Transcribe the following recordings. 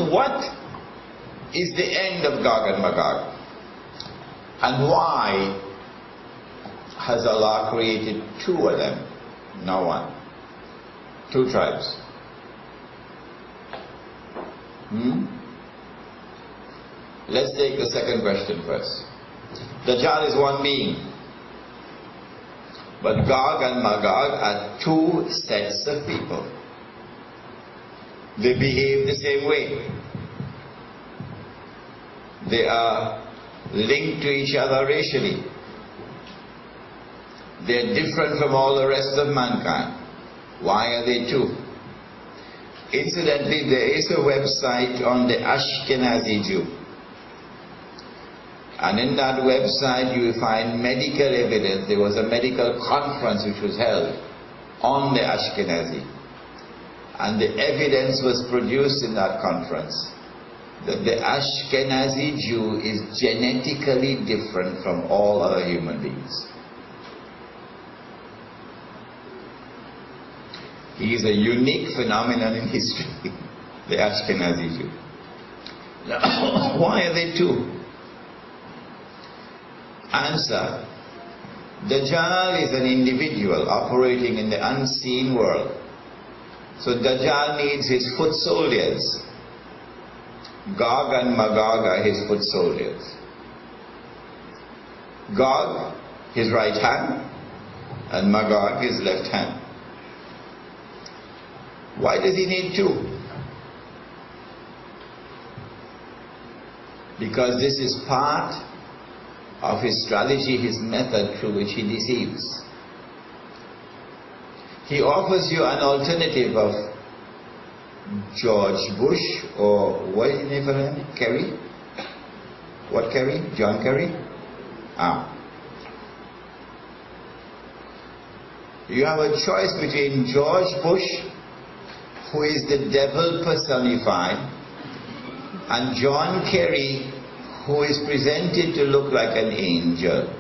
So what is the end of Gog and Magog? And why has Allah created two of them, not one? Two tribes. Let's take the second question first. Dajjal is one being. But Gog and Magog are two sets of people. They behave the same way. They are linked to each other racially. They are different from all the rest of mankind. Why are they two? Incidentally, there is a website on the Ashkenazi Jew. And in that website you will find medical evidence. There was a medical conference which was held on the Ashkenazi. And the evidence was produced in that conference that the Ashkenazi Jew is genetically different from all other human beings. He is a unique phenomenon in history, the Ashkenazi Jew. Now, why are they two? Answer. Dajjal is an individual operating in the unseen world. So Dajjal needs his foot soldiers. Gog and Magog are his foot soldiers. Gog, his right hand, and Magog, his left hand. Why does he need two? Because this is part of his strategy, his method through which he deceives. He offers you an alternative of George Bush, or what is his name for him? Kerry? What Kerry? John Kerry? You have a choice between George Bush, who is the devil personified, and John Kerry, who is presented to look like an angel.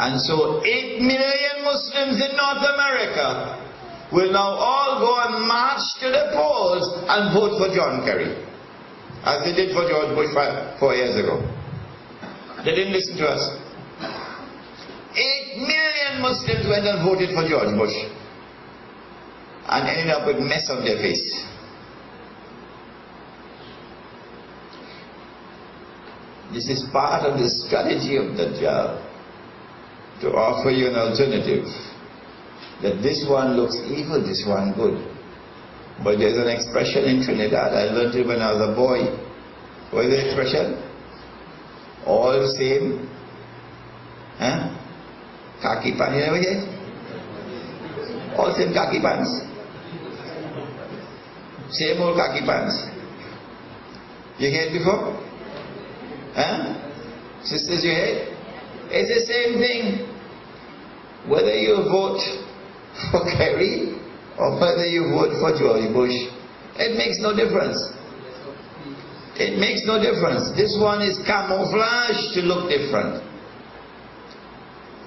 And so 8 million Muslims in North America will now all go and march to the polls and vote for John Kerry, as they did for George Bush 4 years ago. They didn't listen to us. 8 million Muslims went and voted for George Bush and ended up with mess on their face. This is part of the strategy of Dajjal, to offer you an alternative. That this one looks evil, this one good. But there's an expression in Trinidad, I learned it when I was a boy. What is the expression? All the same. Khaki pants, you never hear it? All same khaki pants. Same old khaki pants. You heard it before? Sisters, you heard? It's the same thing. Whether you vote for Kerry or whether you vote for George Bush, it makes no difference. It makes no difference. This one is camouflaged to look different.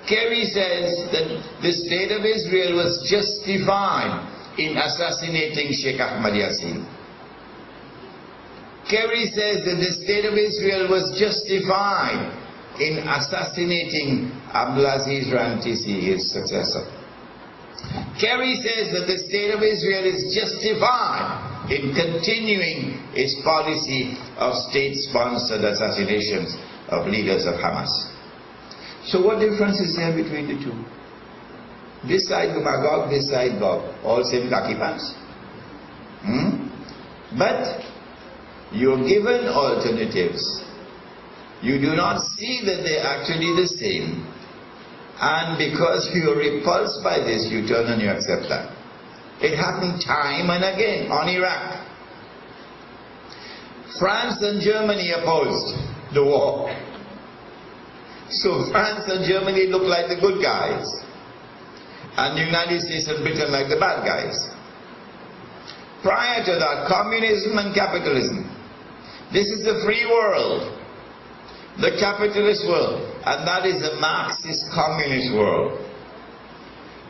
Kerry says that the state of Israel was justified in assassinating Sheikh Ahmad Yassin. Kerry says that the state of Israel was justified in assassinating Abdulaziz Rantisi, his successor. Kerry says that the state of Israel is justified in continuing its policy of state-sponsored assassinations of leaders of Hamas. So what difference is there between the two? This side Magog, this side Gog, all same khaki pants. But you're given alternatives. You do not see that they're actually the same. And because you're repulsed by this, you turn and you accept that. It happened time and again on Iraq. France and Germany opposed the war. So France and Germany look like the good guys, and the United States and Britain like the bad guys. Prior to that, communism and capitalism. This is the free world, the capitalist world, and that is the Marxist communist world.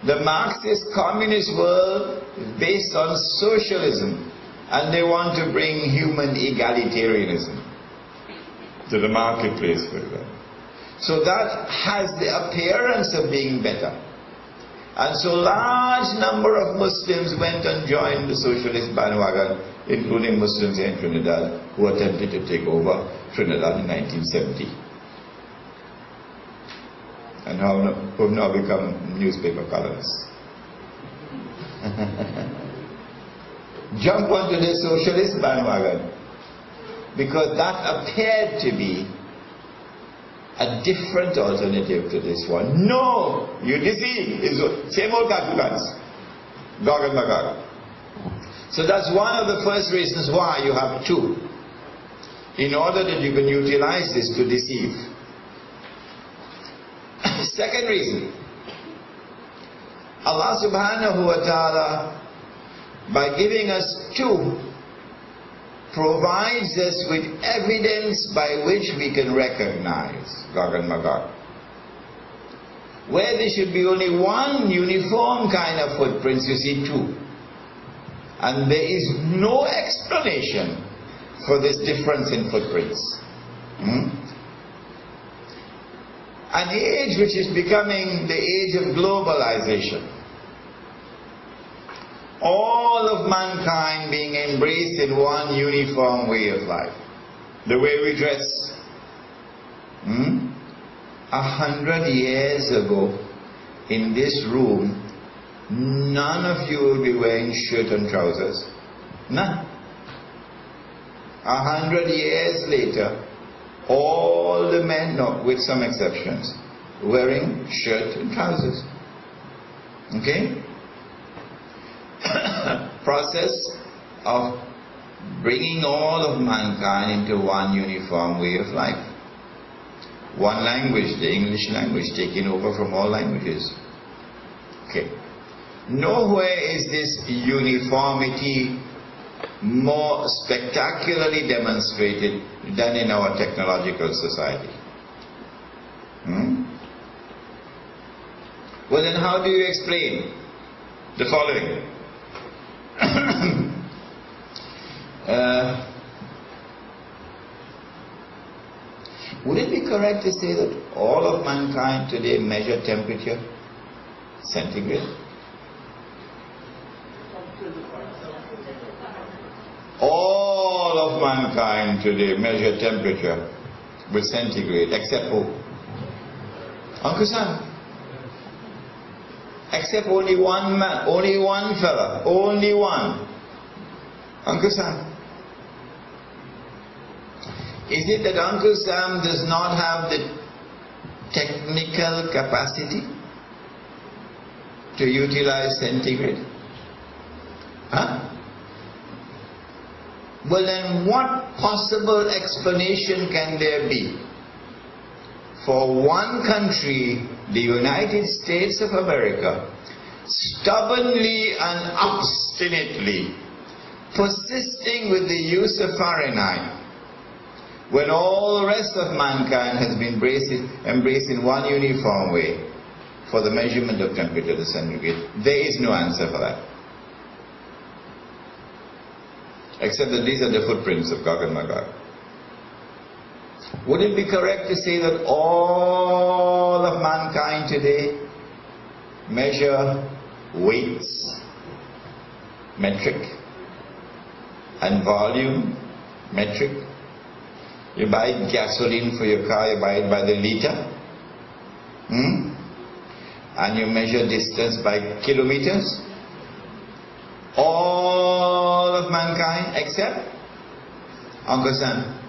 The Marxist communist world is based on socialism And they want to bring human egalitarianism to the marketplace, for example. So that has the appearance of being better. And so large number of Muslims went and joined the socialist bandwagon, including Muslims in Trinidad who attempted to take over Trinidad in 1970. And who have now become newspaper columnists. Jump onto the socialist bandwagon because that appeared to be a different alternative to this one. No, you deceive. It's the same old calculants. Gog&Magog. So that's one of the first reasons why you have two. In order that you can utilize this to deceive. Second reason. Allah subhanahu wa ta'ala, by giving us two, provides us with evidence by which we can recognize Gog&Magog. Where there should be only one uniform kind of footprints, you see two. And there is no explanation for this difference in footprints. An age which is becoming the age of globalization. All of mankind being embraced in one uniform way of life. The way we dress. 100 years ago, in this room, none of you will be wearing shirt and trousers. None. 100 years later, all the men, no, with some exceptions, wearing shirt and trousers. Okay? Process of bringing all of mankind into one uniform way of life. One language, the English language, taking over from all languages. Okay. Nowhere is this uniformity more spectacularly demonstrated than in our technological society. Well, then how do you explain the following? Would it be correct to say that all of mankind today measure temperature, centigrade? All of mankind today measure temperature with centigrade, except who? Uncle Sam. Except only one man, only one fella, only one. Uncle Sam. Is it that Uncle Sam does not have the technical capacity to utilize centigrade? Huh? Well, then what possible explanation can there be for one country, the United States of America, stubbornly and obstinately persisting with the use of Fahrenheit when all the rest of mankind has been embraced in one uniform way for the measurement of temperature, the centigrade? There is no answer for that. Except that these are the footprints of Gog&Magog. Would it be correct to say that all of mankind today measure weights, metric, and volume, metric? You buy gasoline for your car, you buy it by the liter. And you measure distance by kilometers. All of mankind except Uncle Sam.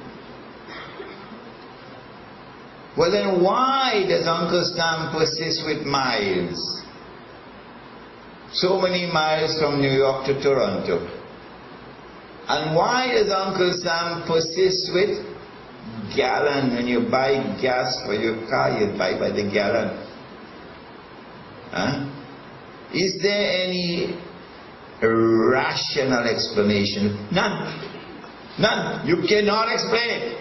Well, then why does Uncle Sam persist with miles? So many miles from New York to Toronto. And why does Uncle Sam persist with gallon? When you buy gas for your car, you buy by the gallon. Huh? Is there any rational explanation? None. None. You cannot explain it.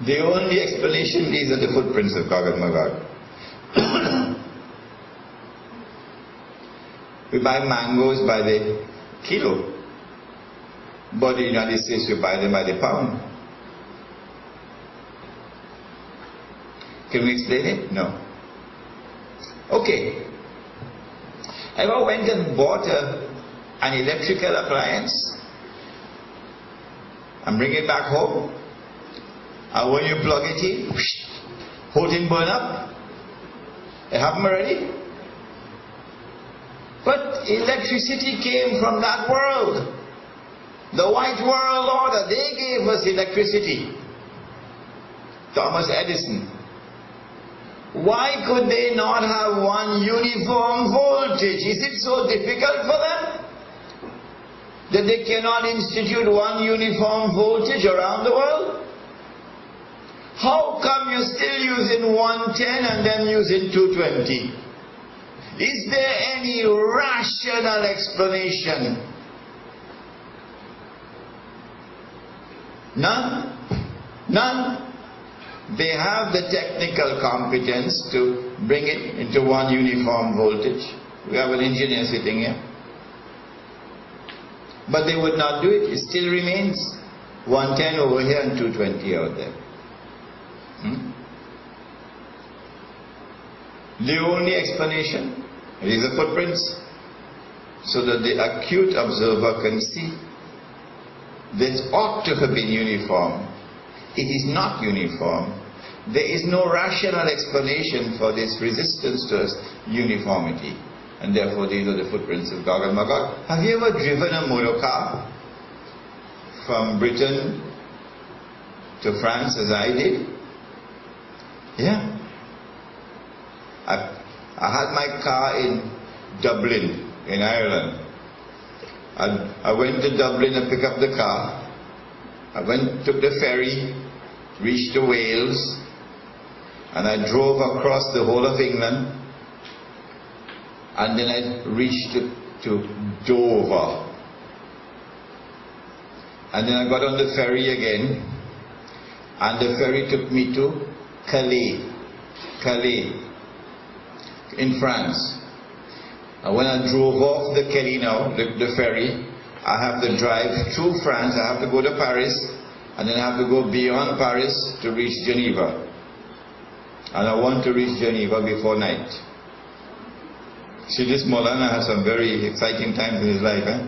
The only explanation, these are the footprints of Gog&Magog. We buy mangoes by the kilo. But in the United States, we buy them by the pound. Can we explain it? No. Okay. Ever went and bought an electrical appliance and bring it back home? And when you plug it in, whole thing burn up? It happened already? But electricity came from that world. The white world order, they gave us electricity. Thomas Edison. Why could they not have one uniform voltage? Is it so difficult for them that they cannot institute one uniform voltage around the world? How come you're still using 110 and then using 220? Is there any rational explanation? None? None? They have the technical competence to bring it into one uniform voltage. We have an engineer sitting here. But they would not do it. It still remains 110 over here and 220 out there. The only explanation is the footprints, so that the acute observer can see. This ought to have been uniform. It is not uniform. There is no rational explanation for this resistance to uniformity. And therefore these are the footprints of Gog and Magog. Have you ever driven a motor car from Britain to France as I did? Yeah. I had my car in Dublin, in Ireland. I went to Dublin and picked up the car. I took the ferry, reached to Wales, and I drove across the whole of England, and then I reached to Dover. And then I got on the ferry again, and the ferry took me to Calais, in France. And when I drove off the Calais now, the ferry, I have to drive through France, I have to go to Paris, and then I have to go beyond Paris to reach Geneva. And I want to reach Geneva before night. See, this Molana has some very exciting times in his life, eh?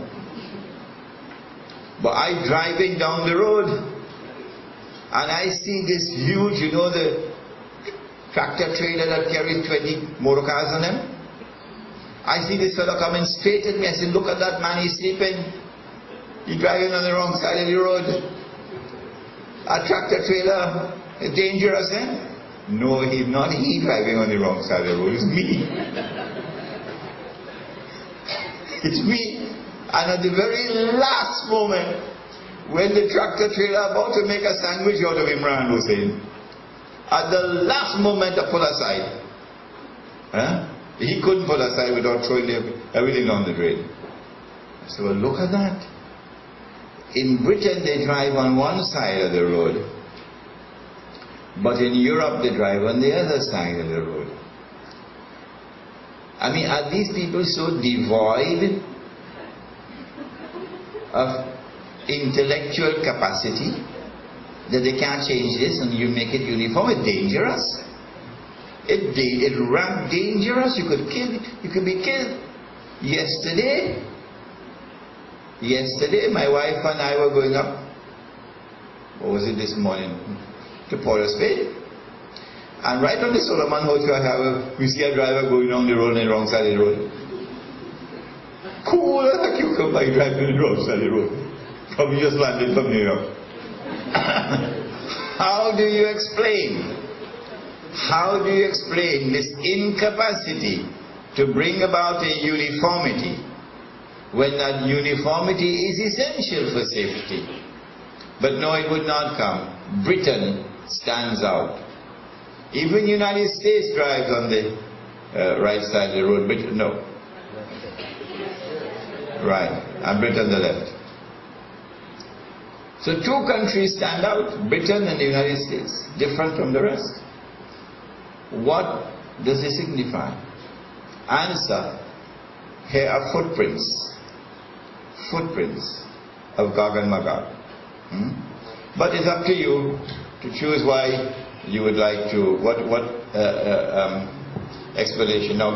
But I driving down the road, and I see this huge, you know, the tractor trailer that carries 20 motor cars on them. I see this fellow coming straight at me. I said, look at that man, he's sleeping. He's driving on the wrong side of the road. A tractor trailer is dangerous, eh? No, he's not he driving on the wrong side of the road, it's me. It's me. And at the very last moment, when the tractor trailer about to make a sandwich out of Imran Hosein, at the last moment I pull aside. Huh? He couldn't pull aside without throwing everything down the drain. I said, well, look at that. In Britain they drive on one side of the road, but in Europe they drive on the other side of the road. I mean, are these people so devoid of intellectual capacity that they can't change this and you make it uniform? It's dangerous. It's dangerous. You could be killed. Yesterday my wife and I were going up, what was it this morning, to Port of Spain. And right on the Solomon Hotel Highway, we see a driver going down the road on the wrong side of the road. Cool as a cucumber, driving on the wrong side of the road. Probably just landed from New York. How do you explain this incapacity to bring about a uniformity when that uniformity is essential for safety? But no, it would not come. Britain stands out. Even the United States drives on the right side of the road. Britain, no. Right, and Britain the left. So two countries stand out, Britain and the United States, different from the rest. What does it signify? Answer. here are footprints of Gog and Magog. But it's up to you to choose why you would like to, what explanation. Now